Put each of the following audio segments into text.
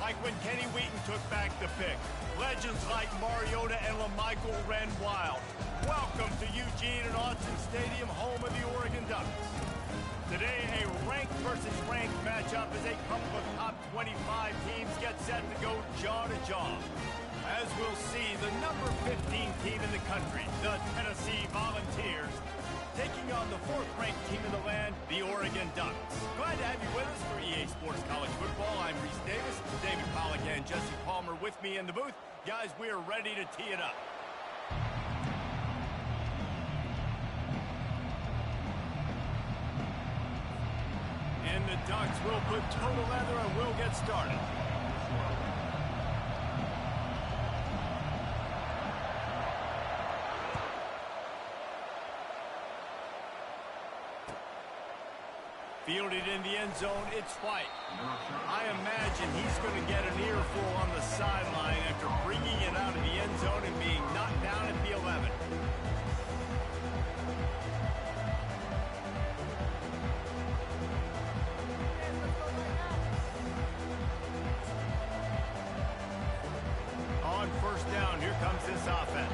like when Kenny Wheaton took back the pick. Legends like Mariota and LaMichael ran wild. Welcome to Eugene and Autzen Stadium, home of the Oregon Ducks. Today, a ranked versus ranked matchup as a couple of top 25 teams get set to go jaw to jaw. As we'll see, the number 15 team in the country, the Tennessee Volunteers, taking on the fourth-ranked team in the land, the Oregon Ducks. Glad to have you with us for EA Sports College Football. I'm Reese Davis, David Pollack and Jesse Palmer with me in the booth. Guys, we are ready to tee it up. And the Ducks will put total leather and we'll get started. Fielded in the end zone, it's White. I imagine he's going to get an earful on the sideline after bringing it out of the end zone and being knocked down at the 11. On first down, here comes this offense.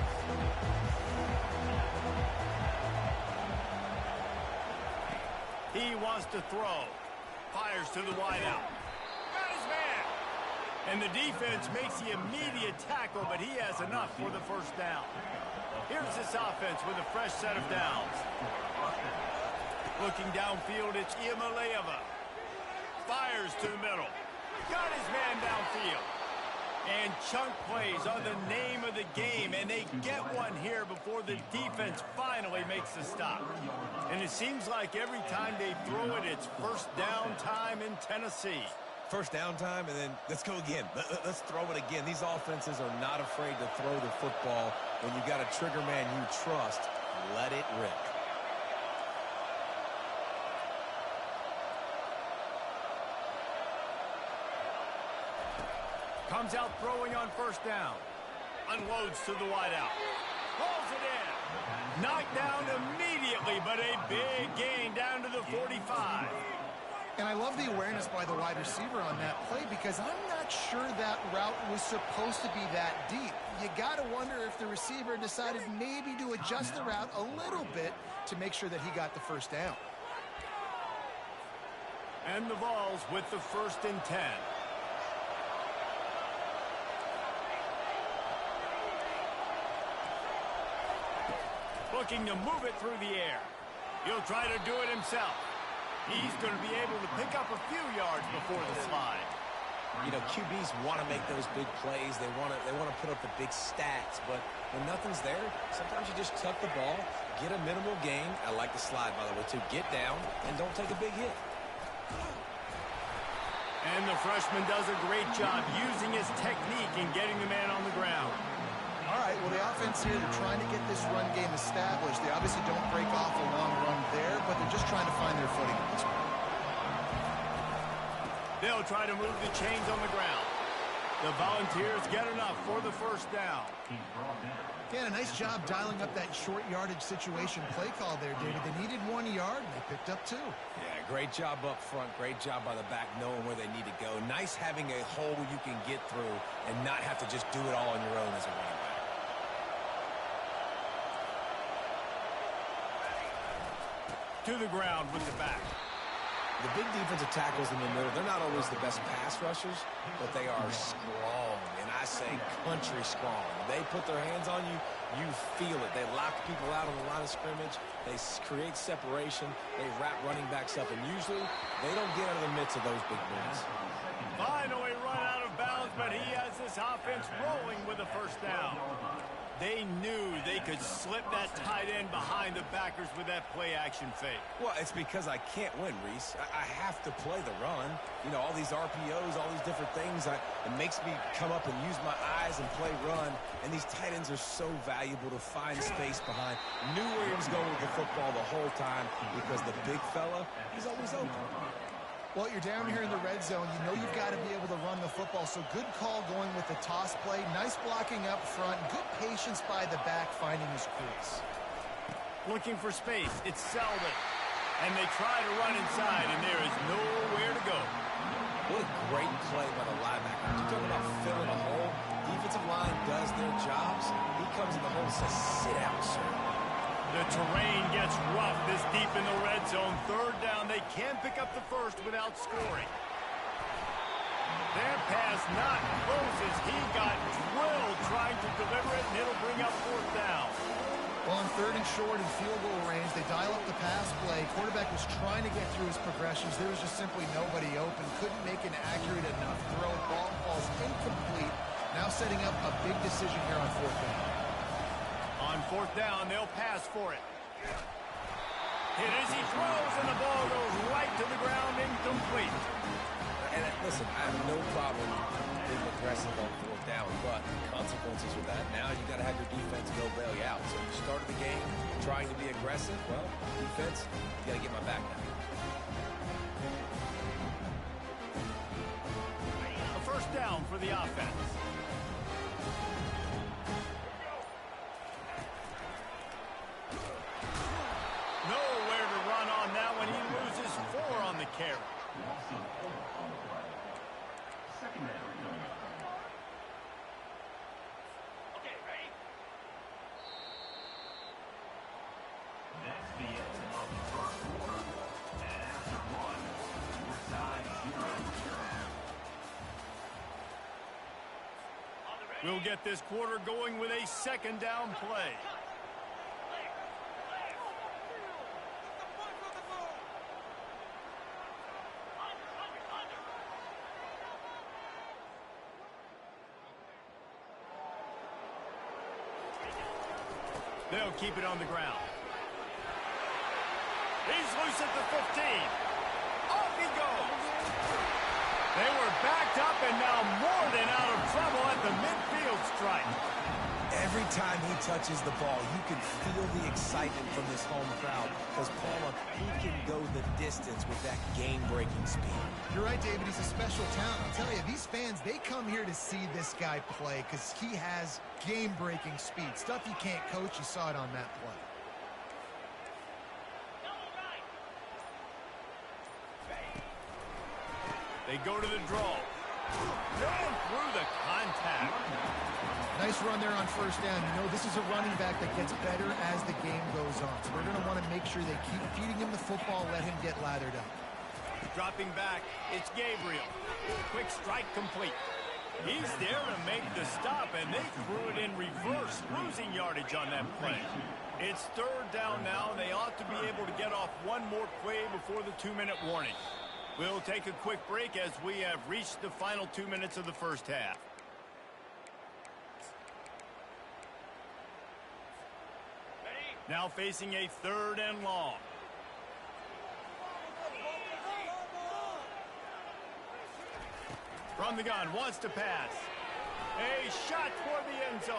He wants to throw. Fires to the wideout. Got his man. And the defense makes the immediate tackle, but he has enough for the first down. Here's this offense with a fresh set of downs. Looking downfield, it's Iamaleava. Fires to the middle. Got his man downfield. And chunk plays are the name of the game, and they get one here before the defense finally makes the stop. And it seems like every time they throw it, it's first down time in Tennessee. First down time, and then let's go again. Let's throw it again. These offenses are not afraid to throw the football. When you got a trigger man you trust, let it rip. Comes out throwing on first down. Unloads to the wideout. Pulls it in. Knocked down immediately, but a big gain down to the 45. And I love the awareness by the wide receiver on that play because I'm not sure that route was supposed to be that deep. You got to wonder if the receiver decided maybe to adjust the route a little bit to make sure that he got the first down. And the Vols with the 1st and 10. Looking to move it through the air. He'll try to do it himself. He's going to be able to pick up a few yards before the slide. You know, QBs want to make those big plays. They want to put up the big stats. But when nothing's there, sometimes you just tuck the ball, get a minimal gain. I like the slide, by the way, too. Get down and don't take a big hit. And the freshman does a great job using his technique and getting the man on the ground. All right, well, the offense here, they're trying to get this run game established. They obviously don't break off a long run there, but they're just trying to find their footing at this point. They'll try to move the chains on the ground. The Volunteers get enough for the first down. Yeah, a nice job dialing up that short yardage situation play call there, David. They needed 1 yard, and they picked up 2. Yeah, great job up front. Great job by the back knowing where they need to go. Nice having a hole you can get through and not have to just do it all on your own as a running back. To the ground with the back. The big defensive tackles in the middle, they're not always the best pass rushers, but they are strong, and I say country strong. They put their hands on you, you feel it. They lock people out on the line of scrimmage. They create separation. They wrap running backs up, and usually they don't get out of the midst of those big boys. Finally run out of bounds, but he has this offense rolling with a first down. They knew they could slip that tight end behind the backers with that play-action fake. Well, it's because I can't win, Reese. I have to play the run. You know, all these RPOs, all these different things, it makes me come up and use my eyes and play run. And these tight ends are so valuable to find space behind. Knew where he was going with the football the whole time because the big fella, he's always open. Well, you're down here in the red zone. You know you've got to be able to run the football. So good call going with the toss play. Nice blocking up front. Good patience by the back finding his crease. Looking for space. It's Selden. And they try to run inside, and there is nowhere to go. What a great play by the linebacker to jobs, he comes in the hole and says, sit down, sir. The terrain gets rough this deep in the red zone. Third down, they can pick up the first without scoring. Their pass not close as he got drilled trying to deliver it, and it'll bring up fourth down. Well, on third and short and field goal range, they dial up the pass play. Quarterback was trying to get through his progressions. There was just simply nobody open. Couldn't make an accurate enough throw. Ball falls incomplete. Now setting up a big decision here on fourth down. On fourth down, they'll pass for it. Hit as he throws, and the ball goes right to the ground, incomplete. And listen, I have no problem being aggressive on fourth down, but consequences with that. Now you got to have your defense go bail you out. So you started the game trying to be aggressive. Well, defense, you got to get my back now. A first down for the offense. Nowhere to run on that one. He loses 4 on the carry. Okay, ready? That's the end of the first quarter. And after one, we're tied 0-0. We'll get this quarter going with a second down play. They'll keep it on the ground. He's loose at the 15. Off he goes. They were backed up and now more than out of trouble at the midfield stripe. Every time he touches the ball, you can feel the excitement from this home crowd because, Paula, he can go the distance with that game-breaking speed. You're right, David. He's a special talent. I'll tell you, these fans, they come here to see this guy play because he has game-breaking speed. Stuff you can't coach. You saw it on that play. They go to the draw. Going through the contact. Nice run there on first down. You know, this is a running back that gets better as the game goes on. So we're going to want to make sure they keep feeding him the football, let him get lathered up. Dropping back, it's Gabriel. Quick strike complete. He's there to make the stop, and they threw it in reverse, losing yardage on that play. It's third down now. They ought to be able to get off one more play before the 2-minute warning. We'll take a quick break as we have reached the final 2 minutes of the first half. Now facing a third and long. From the gun, wants to pass. A shot toward the end zone.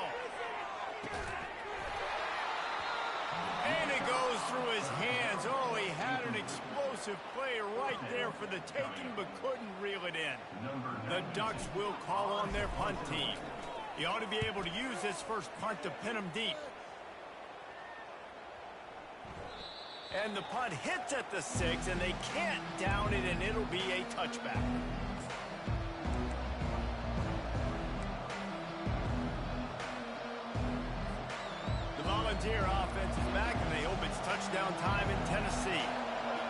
And it goes through his hands. Oh, he had an explosive play right there for the taking, but couldn't reel it in. The Ducks will call on their punt team. He ought to be able to use this first punt to pin him deep. And the punt hits at the 6, and they can't down it, and it'll be a touchback. The Volunteer offense is back, and they hope it's touchdown time in Tennessee.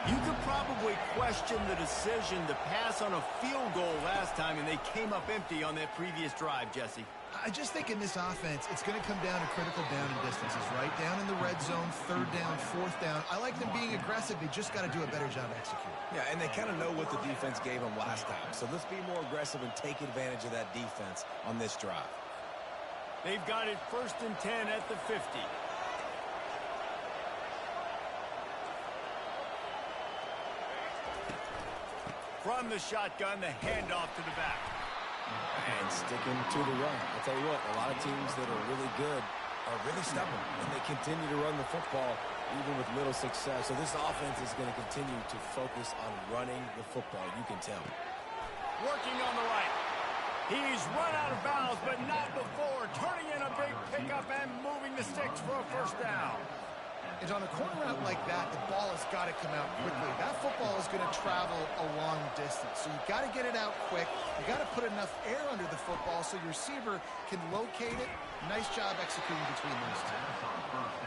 You could probably question the decision to pass on a field goal last time, and they came up empty on that previous drive, Jesse. I just think in this offense, it's going to come down to critical down and distances, right? Down in the red zone, third down, fourth down. I like them being aggressive. They just got to do a better job executing. Yeah, and they kind of know what the defense gave them last time. So let's be more aggressive and take advantage of that defense on this drive. They've got it 1st and 10 at the 50. From the shotgun, the handoff to the back. And sticking to the run. I'll tell you what, a lot of teams that are really good are really stubborn, and they continue to run the football even with little success. So this offense is going to continue to focus on running the football. You can tell. Working on the right. He's run out of bounds, but not before. Turning in a big pickup and moving the sticks for a first down. And on a corner route like that, the ball has got to come out quickly. That football is going to travel a long distance. So you got to get it out quick. You got to put enough air under the football so your receiver can locate it. Nice job executing between those two.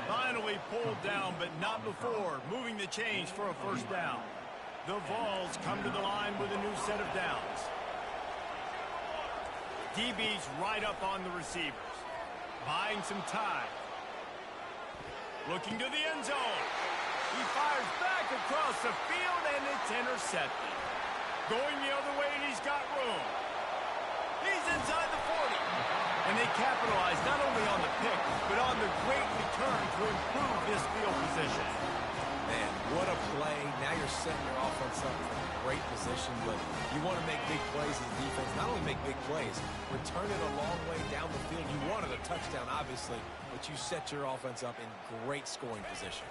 Finally pulled down, but not before moving the chains for a first down. The Vols come to the line with a new set of downs. DB's right up on the receivers, buying some time. Looking to the end zone. He fires back across the field, and it's intercepted. Going the other way, and he's got room. He's inside the 40. And they capitalize not only on the pick, but on the great return to improve this field position. Man, what a play. Now you're setting your offense up for a great position, but you want to make big plays as a defense. Not only make big plays, return it a long way down the field. You wanted a touchdown, obviously, but you set your offense up in great scoring position.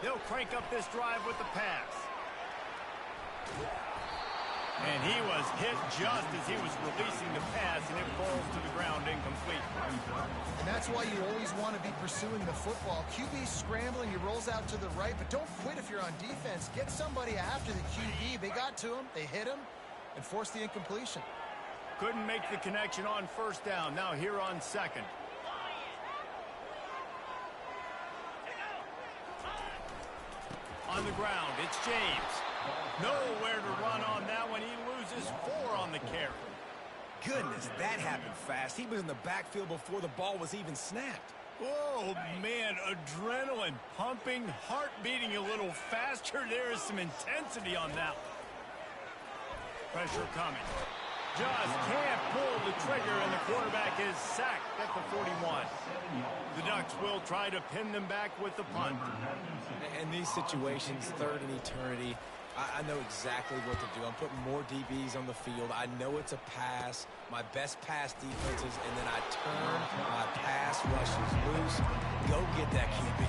They'll crank up this drive with the pass. And he was hit just as he was releasing the pass, and it falls to the ground incomplete. And that's why you always want to be pursuing the football. QB's scrambling, he rolls out to the right, but don't quit if you're on defense. Get somebody after the QB. They got to him, they hit him, and forced the incompletion. Couldn't make the connection on first down. Now here on second. On the ground, it's James. Nowhere to run on that one. He loses 4 on the carry. Goodness, that happened fast. He was in the backfield before the ball was even snapped. Oh, man, adrenaline pumping, heart beating a little faster. There is some intensity on that one. Pressure coming. Just can't pull the trigger, and the quarterback is sacked at the 41. The Ducks will try to pin them back with the punt. In these situations, third and eternity, I know exactly what to do. I'm putting more DBs on the field. I know it's a pass, my best pass defenses, and then I turn my pass rushes loose. Go get that QB.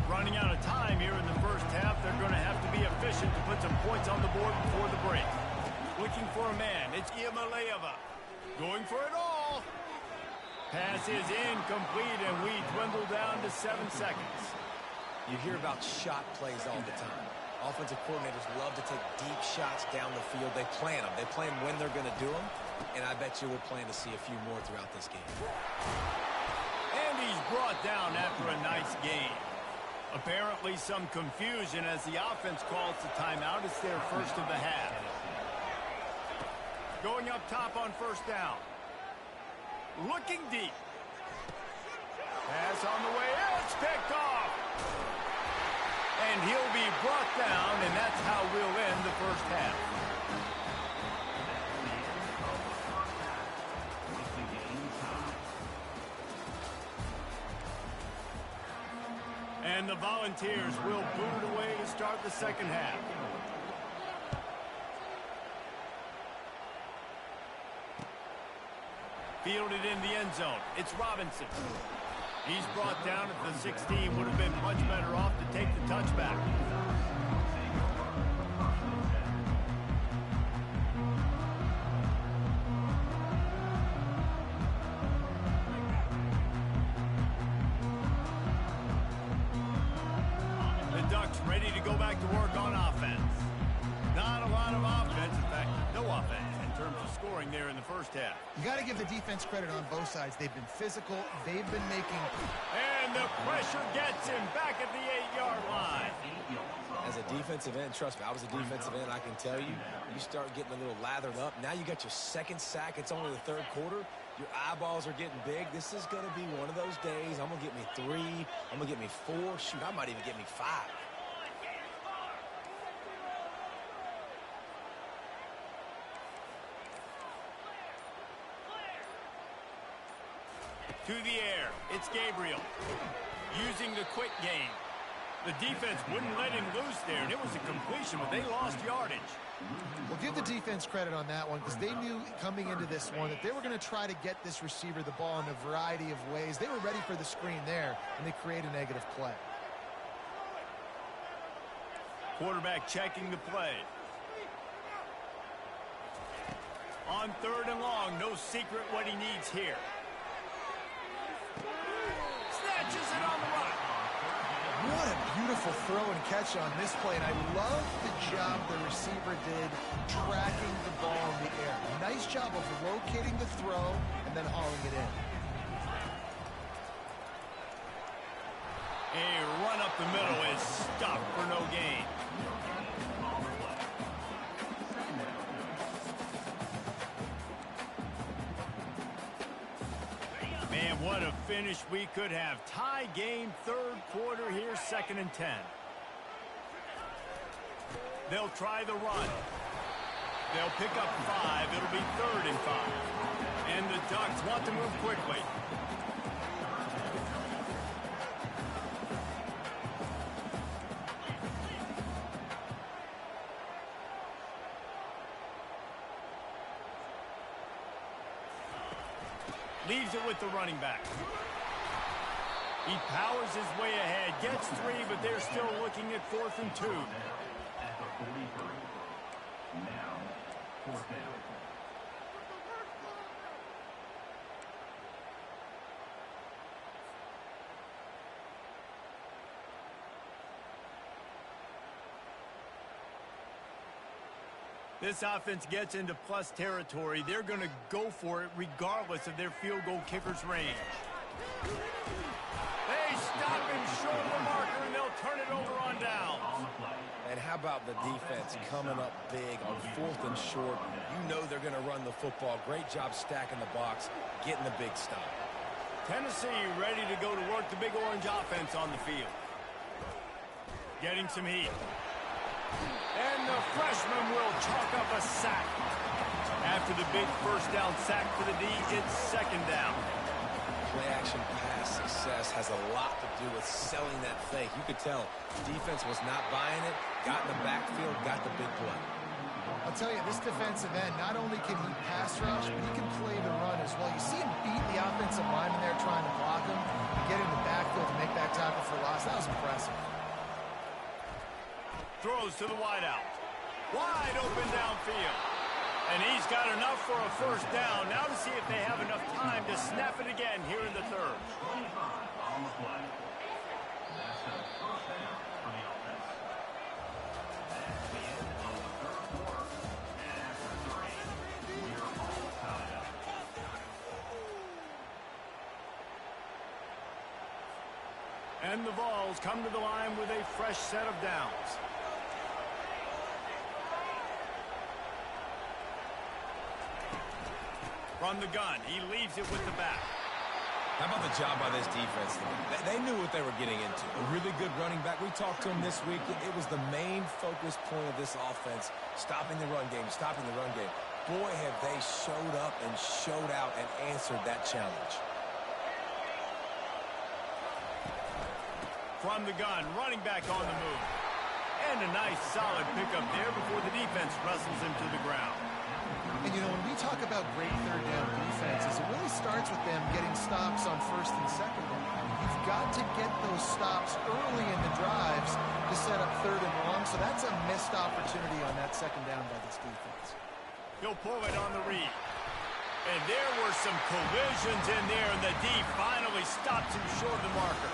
Running out of time here in the first half. They're going to have to be efficient to put some points on the board before the break. Looking for a man. It's Iamaleava. Going for it all. Pass is incomplete, and we dwindle down to 7 seconds. You hear about shot plays all the time. Offensive coordinators love to take deep shots down the field. They plan them. They plan when they're going to do them, and I bet you we'll plan to see a few more throughout this game. And he's brought down after a nice game. Apparently some confusion as the offense calls the timeout. It's their first of the half. Going up top on first down. Looking deep. Pass on the way. It's picked off. And he'll be brought down, and that's how we'll end the first half. And the Volunteers will boot it away to start the second half. Fielded in the end zone. It's Robinson. He's brought down at the 16. Would have been much better off to take the touchback. The Ducks ready to go back to work on offense. Not a lot of offense. In fact, no offense in terms of scoring there in the first half. You got to give the defense credit on both sides. They've been physical. They've been making... And the pressure gets him back at the 8-yard line. As a defensive end, trust me, I was a defensive end, I can tell you, you start getting a little lathered up. Now you got your second sack. It's only the third quarter. Your eyeballs are getting big. This is going to be one of those days. I'm going to get me 3. I'm going to get me 4. Shoot, I might even get me 5. To the air, it's Gabriel. Using the quick game. The defense wouldn't let him loose there, and it was a completion, but they lost yardage. Well, give the defense credit on that one because they knew coming into this one that they were going to try to get this receiver the ball in a variety of ways. They were ready for the screen there, and they create a negative play. Quarterback checking the play. On 3rd and long, no secret what he needs here. Snatches it on the run. What a beautiful throw and catch on this play, and I love the job the receiver did tracking the ball in the air. Nice job of locating the throw and then hauling it in. A run up the middle is stopped for no gain. Man, what a finish we could have. Tie game, 3rd quarter here, 2nd and 10. They'll try the run. They'll pick up 5. It'll be 3rd and 5. And the Ducks want to move quickly. Leaves it with the running back. He powers his way ahead, gets 3, but they're still looking at 4th and 2. At the 43. Now, 4th down. This offense gets into plus territory. They're going to go for it regardless of their field goal kicker's range. They stop him short of the marker, and they'll turn it over on downs. And how about the defense coming up big on 4th and short? You know they're going to run the football. Great job stacking the box, getting the big stop. Tennessee ready to go to work the Big Orange offense on the field. Getting some heat. And the freshman will chalk up a sack. After the big 1st down sack for the D, it's 2nd down. Play-action pass success has a lot to do with selling that fake. You could tell defense was not buying it, got in the backfield, got the big play. I'll tell you, this defensive end, not only can he pass rush, but he can play the run as well. You see him beat the offensive lineman there trying to block him, get in the backfield to make that tackle for loss. That was impressive. Throws to the wideout. Wide open downfield. And he's got enough for a 1st down. Now to see if they have enough time to snap it again here in the 3rd. 25 on the play. That's a 1st down for the offense. That's the end of the 3rd quarter. And after 3, we're all tied up. And the Vols come to the line with a fresh set of downs. From the gun, he leaves it with the back. How about the job by this defense? They knew what they were getting into. A really good running back. We talked to him this week. It was the main focus point of this offense, stopping the run game, stopping the run game. Boy, have they showed up and showed out and answered that challenge. From the gun, running back on the move. And a nice solid pickup there before the defense wrestles him to the ground. And, you know, when we talk about great 3rd down defenses, it really starts with them getting stops on 1st and 2nd down. You've got to get those stops early in the drives to set up 3rd and long, so that's a missed opportunity on that 2nd down by this defense. He'll pull it on the read. And there were some collisions in there, and the D finally stops him short of the marker.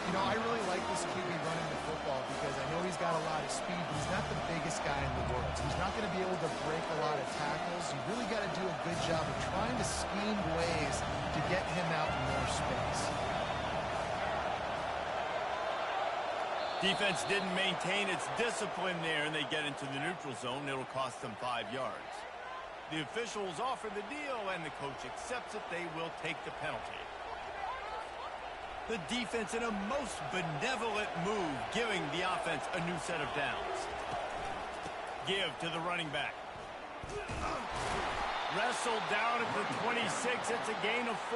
You know, I really like this QB running the football because I know he's got a lot of speed. He's not the biggest guy in the world. He's not going to be able to break a lot of tackles. You really got to do a good job of trying to scheme ways to get him out in more space. Defense didn't maintain its discipline there, and they get into the neutral zone. It'll cost them 5 yards. The officials offer the deal, and the coach accepts it. They will take the penalty. The defense in a most benevolent move, giving the offense a new set of downs. Give to the running back. Wrestled down at the 26. It's a gain of 4.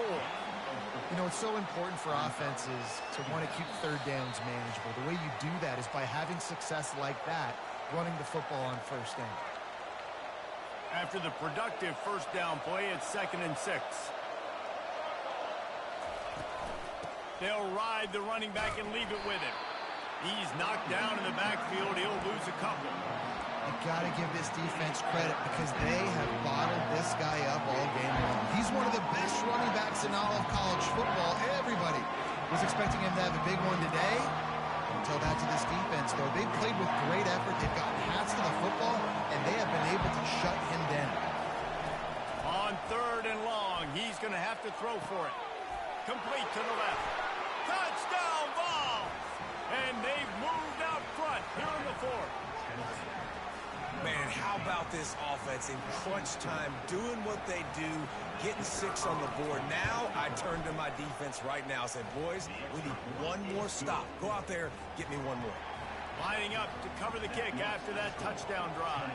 You know, it's so important for offenses to want to keep 3rd downs manageable. The way you do that is by having success like that, running the football on 1st down. After the productive 1st down play, it's 2nd and 6. They'll ride the running back and leave it with him. He's knocked down in the backfield. He'll lose a couple. You got to give this defense credit because they have bottled this guy up all game long. He's one of the best running backs in all of college football. Everybody was expecting him to have a big one today. Until that to this defense, though. They've played with great effort. They've gotten hats to the football, and they have been able to shut him down. On 3rd and long, he's going to have to throw for it. Complete to the left. Touchdown ball! And they've moved out front here in the 4th. Man, how about this offense in crunch time, doing what they do, getting 6 on the board. Now I turn to my defense right now and say, boys, we need one more stop. Go out there, get me one more. Lining up to cover the kick after that touchdown drive.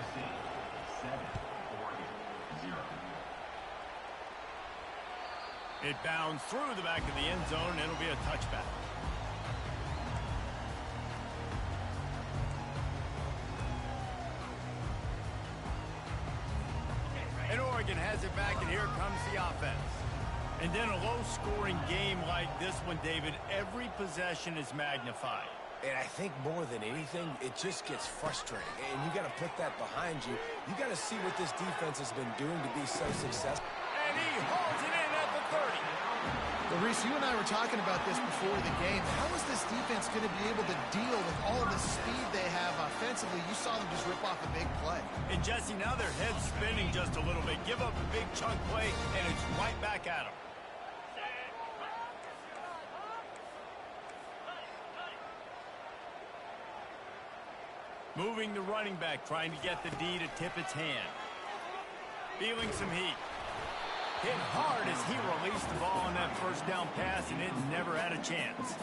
It bounds through the back of the end zone, and it'll be a touchback. And Oregon has it back, and here comes the offense. And then a low-scoring game like this one, David, every possession is magnified. And I think more than anything, it just gets frustrating. And you got to put that behind you. You got to see what this defense has been doing to be so successful. And he holds it in at the 30. Well, Reese, you and I were talking about this before the game. How is this defense going to be able to deal with all of the speed they have offensively? You saw them just rip off a big play. And Jesse, now their head's spinning just a little bit. Give up a big chunk play, and it's right back at them. Moving the running back, trying to get the D to tip its hand. Feeling some heat. Hit hard as he released the ball on that first down pass, and it never had a chance.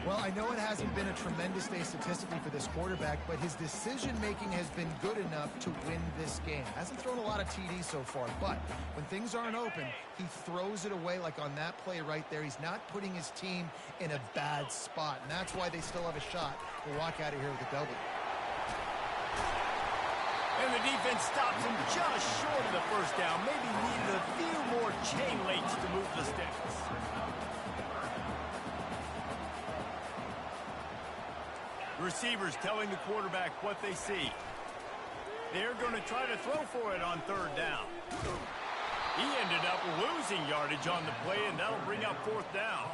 Well, I know it hasn't been a tremendous day statistically for this quarterback, but his decision-making has been good enough to win this game. Hasn't thrown a lot of TDs so far, but when things aren't open, he throws it away like on that play right there. He's not putting his team in a bad spot, and that's why they still have a shot to walk out of here with a W. And the defense stops him just short of the first down. Maybe needed a few more chain links to move the sticks. Receivers telling the quarterback what they see. They're going to try to throw for it on 3rd down. He ended up losing yardage on the play, and that'll bring up 4th down.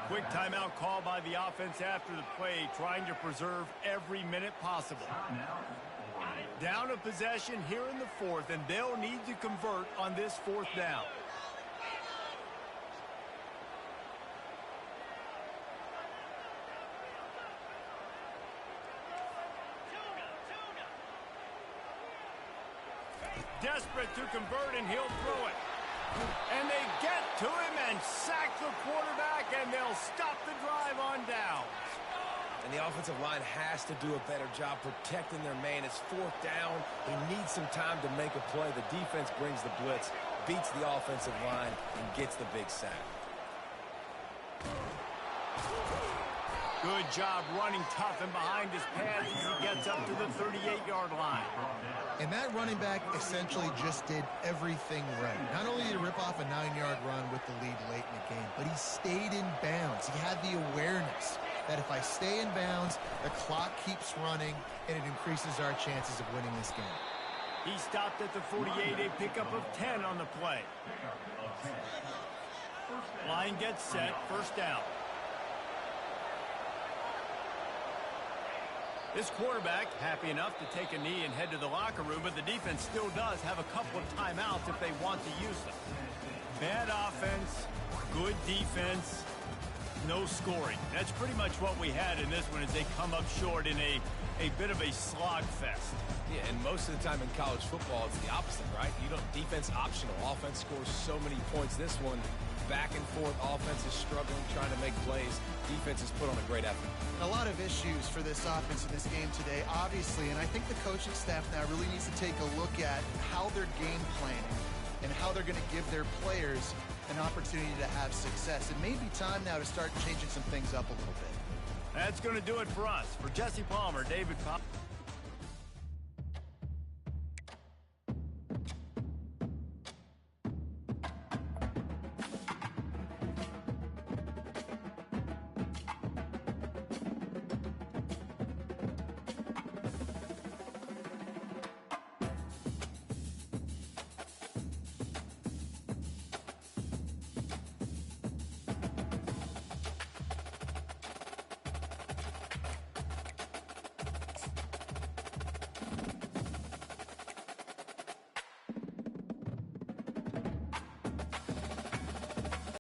Quick timeout call by the offense after the play, trying to preserve every minute possible. Down a possession here in the 4th, and they'll need to convert on this 4th down. Desperate to convert, and he'll throw it. And they get to him and sack the quarterback, and they'll stop the drive on downs. And the offensive line has to do a better job protecting their man. It's 4th down. They need some time to make a play. The defense brings the blitz, beats the offensive line, and gets the big sack. Good job running tough and behind his pads as he gets up to the 38-yard line. And that running back essentially just did everything right. Not only did he rip off a 9-yard run with the lead late in the game, but he stayed in bounds. He had the awareness that if I stay in bounds, the clock keeps running, and it increases our chances of winning this game. He stopped at the 48, a pickup of 10 on the play. Line gets set, 1st down. This quarterback happy enough to take a knee and head to the locker room, but the defense still does have a couple of timeouts if they want to use them. Bad offense, good defense, no scoring. That's pretty much what we had in this one as they come up short in a bit of a slog fest. Yeah, and most of the time in college football, it's the opposite, right? You don't defense optional. Offense scores so many points. This one, back and forth. Offense is struggling, trying to make plays. Defense has put on a great effort. A lot of issues for this offense in this game today, obviously, and I think the coaching staff now really needs to take a look at how they're game planning and how they're going to give their players an opportunity to have success. It may be time now to start changing some things up a little bit. That's going to do it for us. For Jesse Palmer, David Pop.